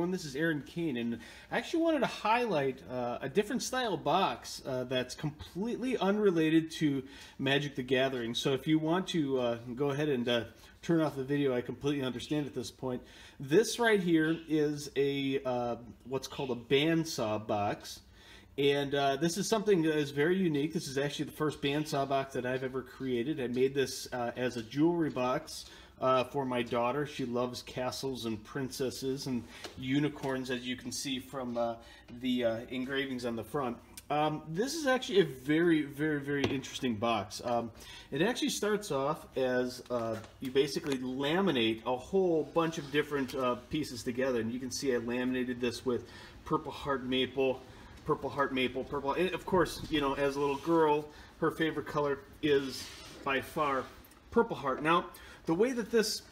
everyone, this is Cain, and I actually wanted to highlight a different style box that's completely unrelated to Magic the Gathering. So if you want to go ahead and turn off the video, I completely understand at this point. This right here is a what's called a bandsaw box. And this is something that is very unique. This is actually the first bandsaw box that I've ever created. I made this as a jewelry box for my daughter. She loves castles and princesses and unicorns, as you can see from the engravings on the front. This is actually a very, very, very interesting box. It actually starts off as you basically laminate a whole bunch of different pieces together. And you can see I laminated this with purple heart maple, purple, and of course, you know, as a little girl, her favorite color is by far purple heart. Now, the way that this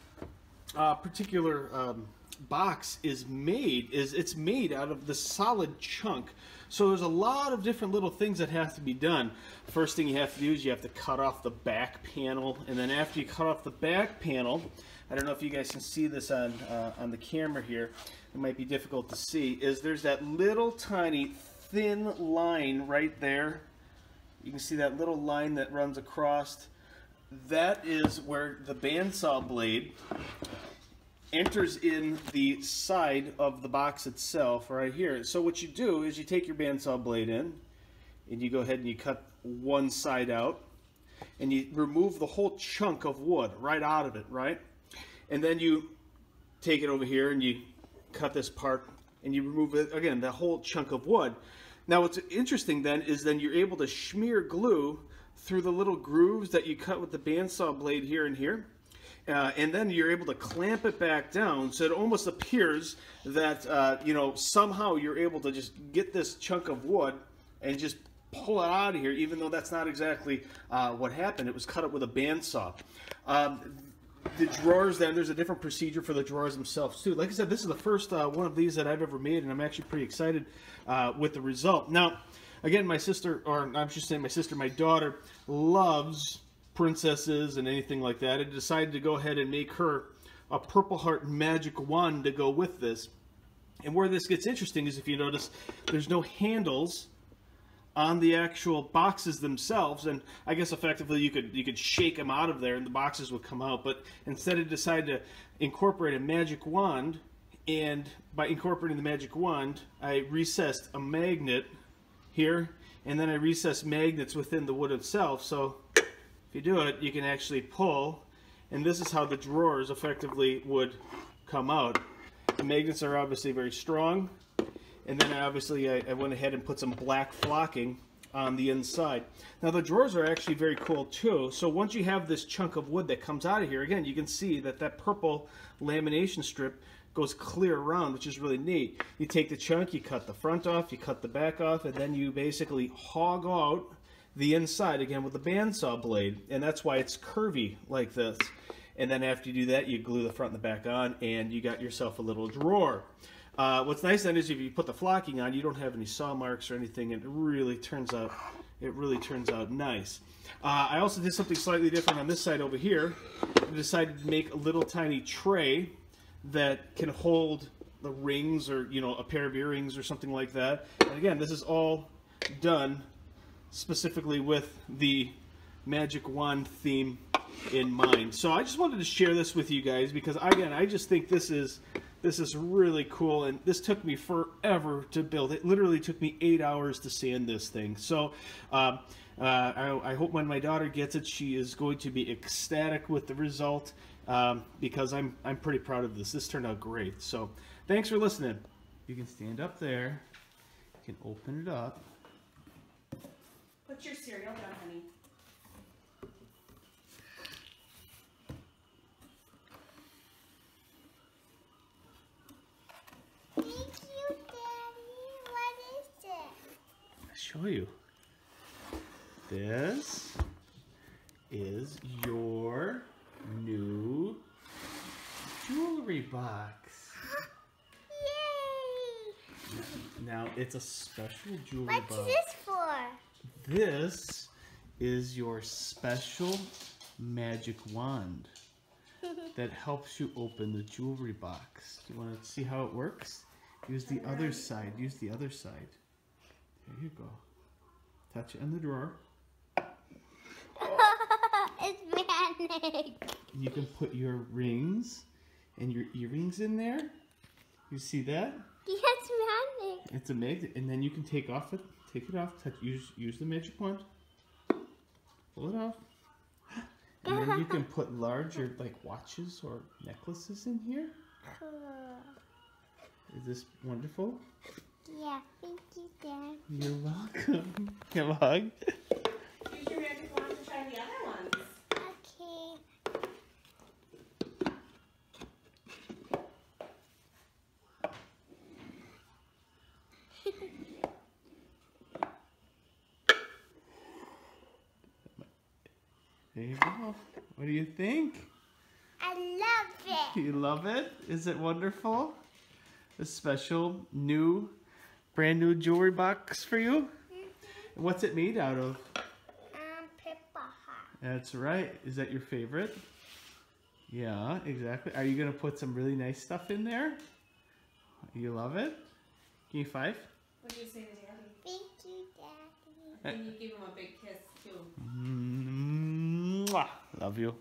particular box is made is it's made out of the solid chunk. So there's a lot of different little things that have to be done. First thing you have to do is you have to cut off the back panel, and then after you cut off the back panel, I don't know if you guys can see this on the camera here, it might be difficult to see, is there's that little tiny thin line right there. You can see that little line that runs across. That is where the bandsaw blade enters in the side of the box itself right here. So what you do is you take your bandsaw blade in and you go ahead and you cut one side out and you remove the whole chunk of wood right out of it, right? And then you take it over here and you cut this part and you remove it again, the whole chunk of wood. Now what's interesting then is then you're able to smear glue through the little grooves that you cut with the bandsaw blade here and here. And then you're able to clamp it back down, so it almost appears that you know, somehow you're able to just get this chunk of wood and just pull it out of here, even though that's not exactly what happened. It was cut up with a bandsaw. The drawers, then, there's a different procedure for the drawers themselves too. Like I said, this is the first one of these that I've ever made, and I'm actually pretty excited with the result. Now, again, my sister, or I should say my sister, my daughter, loves princesses and anything like that. I decided to go ahead and make her a Purple Heart magic wand to go with this. And where this gets interesting is, if you notice, there's no handles on the actual boxes themselves, and I guess effectively you could shake them out of there and the boxes would come out. But instead I decided to incorporate a magic wand, and by incorporating the magic wand, I recessed a magnet here, and then I recessed magnets within the wood itself. So if you do it, you can actually pull, and this is how the drawers effectively would come out. The magnets are obviously very strong. And then obviously I went ahead and put some black flocking on the inside. Now the drawers are actually very cool too. So once you have this chunk of wood that comes out of here, again, you can see that that purple lamination strip goes clear around, which is really neat. You take the chunk, you cut the front off, you cut the back off, and then you basically hog out the inside again with the bandsaw blade. And that's why it's curvy like this. And then after you do that, you glue the front and the back on, and you got yourself a little drawer. What's nice then is if you put the flocking on, you don't have any saw marks or anything, and it really turns out nice. I also did something slightly different on this side over here. I decided to make a little tiny tray that can hold the rings, or, you know, a pair of earrings or something like that. And again, this is all done specifically with the magic wand theme in mind. So I just wanted to share this with you guys because, again, I just think this is really cool, and this took me forever to build. It literally took me 8 hours to sand this thing. So I hope when my daughter gets it, she is going to be ecstatic with the result, because I'm pretty proud of this. This turned out great. So thanks for listening. You can stand up there. You can open it up. Put your cereal down, honey. Show you. This is your new jewelry box. Yay! Now it's a special jewelry box. What's this for? This is your special magic wand that helps you open the jewelry box. Do you want to see how it works? Use the other side. Use the other side. There you go. Touch it in the drawer. It's magnetic. You can put your rings and your earrings in there. You see that? Yeah, it's magnetic. It's a magnet, and then you can take it off. Touch. Use the magic wand. Pull it off. And then you can put larger, like watches or necklaces in here. Cool. Is this wonderful? Yeah, thank you, Dad. You're welcome. Have a hug. Use your magic wand to try the other ones. Okay. There you go. What do you think? I love it. You love it? Is it wonderful? A special new, brand new jewelry box for you? What's it made out of? Purple heart. That's right. Is that your favorite? Yeah, exactly. Are you going to put some really nice stuff in there? You love it? Give me 5. What do you say to Daddy? Thank you, Daddy. And you give him a big kiss too. Mwah. Love you.